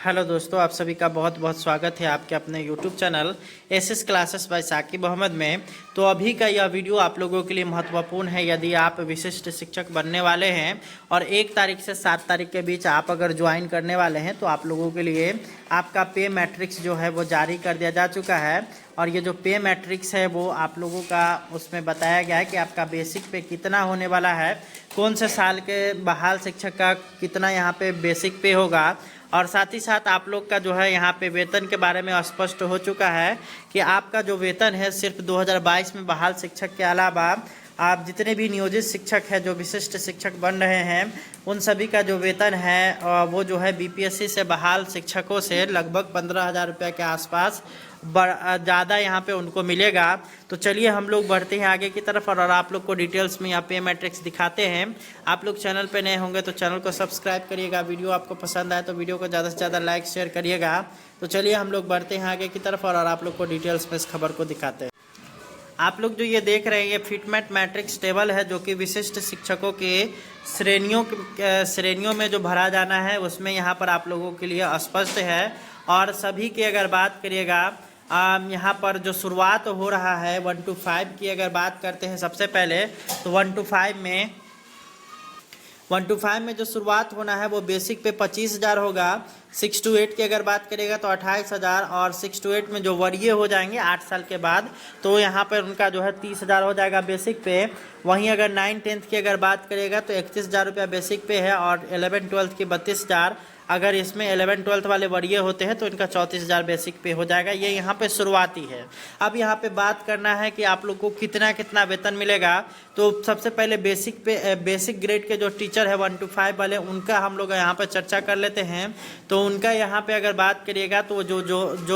Hello दोस्तों, आप सभी का बहुत बहुत स्वागत है आपके अपने YouTube channel SS classes by Saqib Ahmed में। तो अभी का यह वीडियो आप लोगों के लिए महत्वपूर्ण है। यदि आप विशिष्ट शिक्षक बनने वाले हैं और 1 तारीख से 7 तारीख के बीच आप अगर ज्वाइन करने वाले हैं तो आप लोगों के लिए आपका पे मैट्रिक्स जो है वो जारी कर दिया जा चुका है। और ये जो पे मैट्रिक्स है वो आप लोगों का उसमें बताया गया है कि आपका बेसिक पे कितना होने वाला है, कौन से साल के बहाल शिक्षक का कितना यहाँ पे बेसिक पे होगा। और साथ ही साथ आप लोग का जो है यहाँ पे वेतन के बारे में स्पष्ट हो चुका है कि आपका जो वेतन है सिर्फ 2022 में बहाल शिक्षक के अलावा आप जितने भी नियोजित शिक्षक हैं जो विशिष्ट शिक्षक बन रहे हैं उन सभी का जो वेतन है वो जो है बीपीएससी से बहाल शिक्षकों से लगभग 15,000 रुपये के आसपास ज़्यादा यहाँ पे उनको मिलेगा। तो चलिए हम लोग बढ़ते हैं आगे की तरफ और आप लोग को डिटेल्स में यहाँ पे मैट्रिक्स दिखाते हैं। आप लोग चैनल पे नए होंगे तो चैनल को सब्सक्राइब करिएगा। वीडियो आपको पसंद आए तो वीडियो को ज़्यादा से ज़्यादा लाइक शेयर करिएगा। तो चलिए हम लोग बढ़ते हैं आगे की तरफ और आप लोग को डिटेल्स में इस खबर को दिखाते हैं। आप लोग जो ये देख रहे हैं ये फिटमेट मैट्रिक्स टेबल है जो कि विशिष्ट शिक्षकों के श्रेणियों में जो भरा जाना है उसमें यहाँ पर आप लोगों के लिए स्पष्ट है। और सभी की अगर बात करिएगा यहाँ पर जो शुरुआत हो रहा है 1 to 5 की अगर बात करते हैं सबसे पहले तो 1 to 5 में जो शुरुआत होना है वो बेसिक पे 25,000 होगा। 6 to 8 की अगर बात करेगा तो 28,000 और 6 to 8 में जो वरीय हो जाएंगे 8 साल के बाद तो यहाँ पर उनका जो है 30,000 हो जाएगा बेसिक पे। वहीं अगर 9-10 की अगर बात करेगा तो 31,000 रुपया बेसिक पे है और 11-12 की 32,000। अगर इसमें 11-12 वाले वरीय होते हैं तो इनका 34,000 बेसिक पे हो जाएगा। ये यहाँ पे शुरुआती है। अब यहाँ पे बात करना है कि आप लोग को कितना कितना वेतन मिलेगा। तो सबसे पहले बेसिक ग्रेड के जो टीचर है 1 to 5 वाले उनका हम लोग यहाँ पर चर्चा कर लेते हैं। तो उनका यहाँ पे अगर बात करिएगा तो जो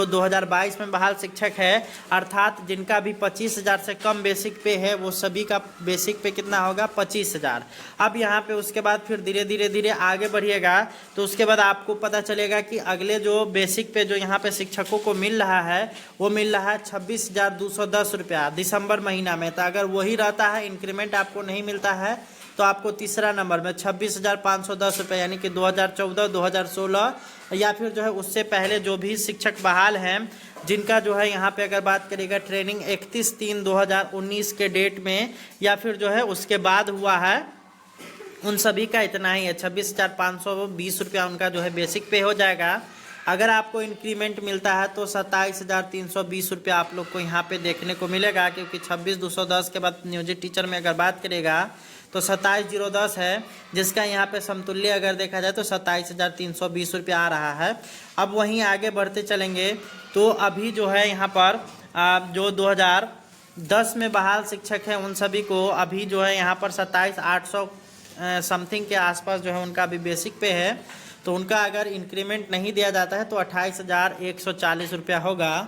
2022 में बहाल शिक्षक है अर्थात जिनका भी 25,000 से कम बेसिक पे है वो सभी का बेसिक पे कितना होगा 25,000। अब यहाँ पे उसके बाद फिर धीरे धीरे आगे बढ़िएगा तो उसके बाद आपको पता चलेगा कि अगले जो बेसिक पे जो यहाँ पे शिक्षकों को मिल रहा है वो मिल रहा है 26,210 रुपया दिसंबर महीना में। तो अगर वही रहता है इंक्रीमेंट आपको नहीं मिलता है तो आपको तीसरा नंबर में 26,510 रुपये यानी कि 2014-2016 या फिर जो है उससे पहले जो भी शिक्षक बहाल हैं जिनका जो है यहाँ पे अगर बात करेगा ट्रेनिंग 31/3/2019 के डेट में या फिर जो है उसके बाद हुआ है उन सभी का इतना ही है 26,520 रुपया उनका जो है बेसिक पे हो जाएगा। अगर आपको इंक्रीमेंट मिलता है तो 27,320 रुपया आप लोग को यहाँ पे देखने को मिलेगा क्योंकि 26,210 के बाद नियोजित टीचर में अगर बात करेगा तो 27,010 है जिसका यहाँ पे समतुल्य अगर देखा जाए तो 27,320 रुपया आ रहा है। अब वहीं आगे बढ़ते चलेंगे तो अभी जो है यहाँ पर जो 2010 में बहाल शिक्षक हैं उन सभी को अभी जो है यहाँ पर 27,800 समथिंग के आसपास जो है उनका अभी बेसिक पे है। तो उनका अगर इंक्रीमेंट नहीं दिया जाता है तो 28,140 रुपया होगा।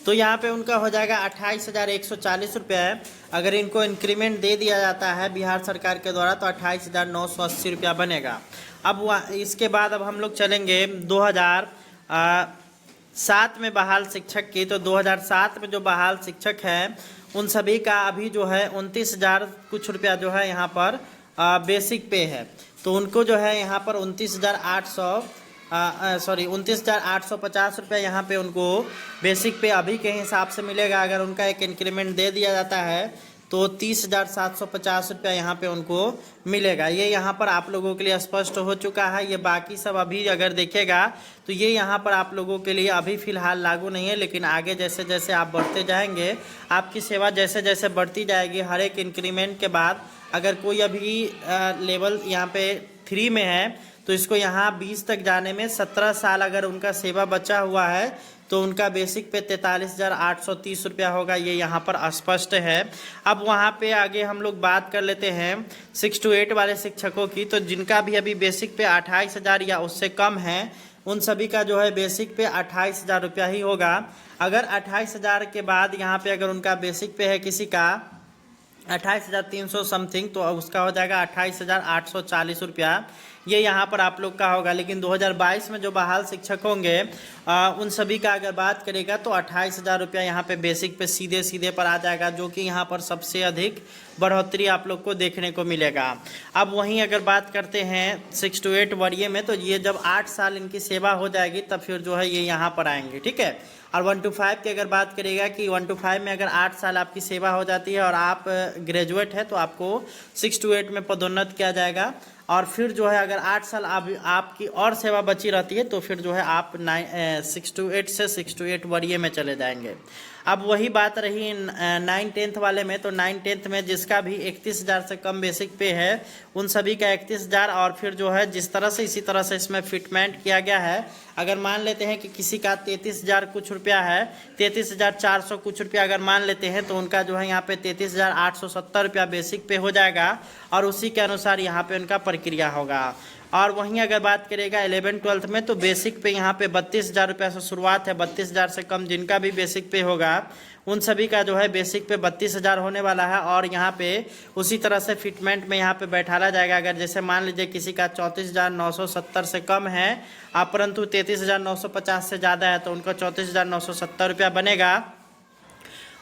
तो यहाँ पे उनका हो जाएगा 28,140 रुपया। अगर इनको इंक्रीमेंट दे दिया जाता है बिहार सरकार के द्वारा तो 28,980 रुपया बनेगा। अब इसके बाद अब हम लोग चलेंगे 2007 में बहाल शिक्षक की। तो 2007 में जो बहाल शिक्षक है उन सभी का अभी जो है 29,000 कुछ रुपया जो है यहाँ पर बेसिक पे है। तो उनको जो है यहाँ पर 29,850 रुपया यहाँ पे उनको बेसिक पे अभी के हिसाब से मिलेगा। अगर उनका एक इंक्रीमेंट दे दिया जाता है तो 30,750 रुपया यहाँ पे उनको मिलेगा। ये यहाँ पर आप लोगों के लिए स्पष्ट हो चुका है। ये बाकी सब अभी अगर देखेगा तो ये यहाँ पर आप लोगों के लिए अभी फ़िलहाल लागू नहीं है, लेकिन आगे जैसे जैसे आप बढ़ते जाएंगे आपकी सेवा जैसे जैसे बढ़ती जाएगी हर एक इंक्रीमेंट के बाद अगर कोई अभी लेवल यहाँ पे 3 में है तो इसको यहाँ 20 तक जाने में 17 साल अगर उनका सेवा बचा हुआ है तो उनका बेसिक पे 43,830 रुपया होगा। ये यहाँ पर स्पष्ट है। अब वहाँ पे आगे हम लोग बात कर लेते हैं 6 to 8 वाले शिक्षकों की। तो जिनका भी अभी बेसिक पे 28,000 या उससे कम है उन सभी का जो है बेसिक पे 28,000 रुपया ही होगा। अगर 28,000 के बाद यहाँ पे अगर उनका बेसिक पे है किसी का 28,300 समथिंग तो उसका हो जाएगा 28,840 रुपया। ये यहाँ पर आप लोग का होगा। लेकिन 2022 में जो बहाल शिक्षक होंगे उन सभी का अगर बात करेगा तो 28,000 रुपया यहाँ पे बेसिक पे सीधे पर आ जाएगा, जो कि यहाँ पर सबसे अधिक बढ़ोतरी आप लोग को देखने को मिलेगा। अब वहीं अगर बात करते हैं 6 to 8 वरीय में, तो ये जब 8 साल इनकी सेवा हो जाएगी तब फिर जो है ये यहाँ पर आएंगे, ठीक है। और 1 to 5 की अगर बात करेगा कि 1 to 5 में अगर 8 साल आपकी सेवा हो जाती है और आप ग्रेजुएट है तो आपको 6 to 8 में पदोन्नत किया जाएगा। और फिर जो है अगर 8 साल आपकी और सेवा बची रहती है तो फिर जो है आप 6 to 8 से 6 to 8 वरीय में चले जाएंगे। अब वही बात रही 9-10 वाले में, तो 9-10 में जिसका भी 31,000 से कम बेसिक पे है उन सभी का 31,000। और फिर जो है जिस तरह से इसी तरह से इसमें फिटमेंट किया गया है, अगर मान लेते हैं कि किसी का 33,000 कुछ रुपया है, 33,400 कुछ रुपया अगर मान लेते हैं तो उनका जो है यहाँ पे 33,870 रुपया बेसिक पे हो जाएगा और उसी के अनुसार यहाँ पे उनका प्रक्रिया होगा। और वहीं अगर बात करेगा 11-12 में, तो बेसिक पे यहाँ पे 32,000 रुपया से शुरुआत है। 32,000 से कम जिनका भी बेसिक पे होगा उन सभी का जो है बेसिक पे 32,000 होने वाला है। और यहाँ पे उसी तरह से फिटमेंट में यहाँ पे बैठाला जाएगा। अगर जैसे मान लीजिए किसी का 34,970 से कम है परंतु 33,950 से ज़्यादा है तो उनका 34,970 रुपया बनेगा।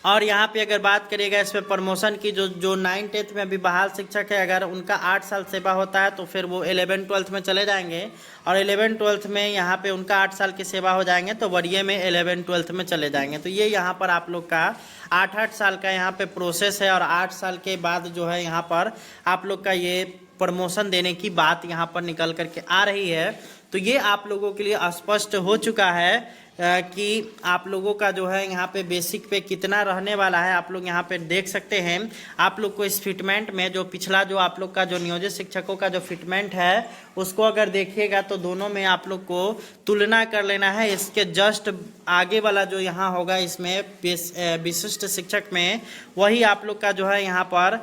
और यहाँ पे अगर बात करिएगा इसमें प्रमोशन की, जो 9-10 में अभी बहाल शिक्षक है अगर उनका 8 साल सेवा होता है तो फिर वो 11-12 में चले जाएंगे। और 11-12 में यहाँ पे उनका 8 साल की सेवा हो जाएंगे तो वरीय में 11-12 में चले जाएंगे। तो ये यहाँ पर आप लोग का 8-8 साल का यहाँ पे प्रोसेस है। और 8 साल के बाद जो है यहाँ पर आप लोग का ये प्रमोशन देने की बात यहाँ पर निकल करके आ रही है। तो ये आप लोगों के लिए स्पष्ट हो चुका है कि आप लोगों का जो है यहाँ पे बेसिक पे कितना रहने वाला है। आप लोग यहाँ पे देख सकते हैं। आप लोग को इस फिटमेंट में जो पिछला जो आप लोग का जो नियोजित शिक्षकों का जो फिटमेंट है उसको अगर देखिएगा तो दोनों में आप लोग को तुलना कर लेना है। इसके जस्ट आगे वाला जो यहाँ होगा इसमें विशिष्ट शिक्षक में वही आप लोग का जो है यहाँ पर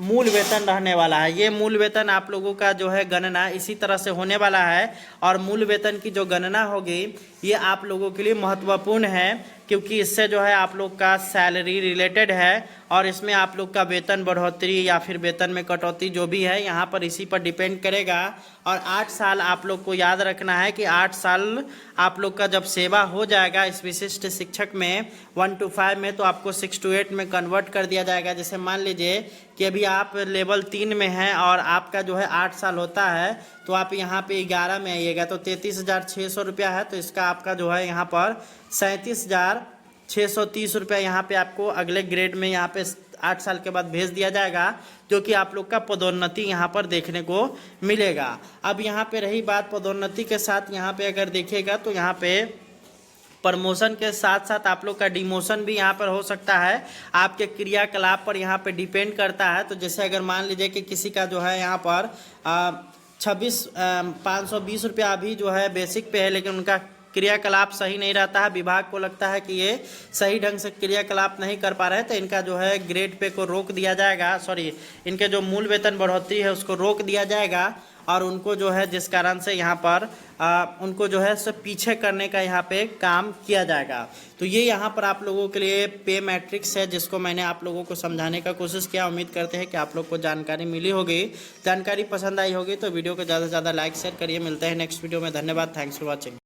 मूल वेतन रहने वाला है। ये मूल वेतन आप लोगों का जो है गणना इसी तरह से होने वाला है। और मूल वेतन की जो गणना होगी ये आप लोगों के लिए महत्वपूर्ण है क्योंकि इससे जो है आप लोग का सैलरी रिलेटेड है और इसमें आप लोग का वेतन बढ़ोतरी या फिर वेतन में कटौती जो भी है यहाँ पर इसी पर डिपेंड करेगा। और 8 साल आप लोग को याद रखना है कि 8 साल आप लोग का जब सेवा हो जाएगा इस विशिष्ट शिक्षक में 1 to 5 में, तो आपको 6 to 8 में कन्वर्ट कर दिया जाएगा। जैसे मान लीजिए कि अभी आप लेवल 3 में हैं और आपका जो है 8 साल होता है तो आप यहाँ पे 11 में आइएगा तो 33,600 रुपया है। तो इसका आपका जो है यहाँ पर 37,630 रुपया यहाँ पे आपको अगले ग्रेड में यहाँ पे 8 साल के बाद भेज दिया जाएगा, जो कि आप लोग का पदोन्नति यहाँ पर देखने को मिलेगा। अब यहाँ पे रही बात पदोन्नति के साथ यहाँ पे अगर देखिएगा तो यहाँ पे प्रमोशन के साथ साथ आप लोग का डिमोशन भी यहाँ पर हो सकता है। आपके क्रियाकलाप पर यहाँ पे डिपेंड करता है। तो जैसे अगर मान लीजिए कि किसी का जो है यहाँ पर 520 रुपया अभी जो है बेसिक पे है लेकिन उनका क्रियाकलाप सही नहीं रहता है, विभाग को लगता है कि ये सही ढंग से क्रियाकलाप नहीं कर पा रहे हैं तो इनका जो है ग्रेड पे को रोक दिया जाएगा, इनके जो मूल वेतन बढ़ोतरी है उसको रोक दिया जाएगा। और उनको जो है जिस कारण से यहाँ पर उनको जो है सब पीछे करने का यहाँ पे काम किया जाएगा। तो ये यहाँ पर आप लोगों के लिए पे मैट्रिक्स है जिसको मैंने आप लोगों को समझाने का कोशिश किया। उम्मीद करते हैं कि आप लोग को जानकारी मिली होगी। जानकारी पसंद आई होगी तो वीडियो को ज़्यादा से ज़्यादा लाइक शेयर करिए। मिलते हैं नेक्स्ट वीडियो में। धन्यवाद। Thanks for watching.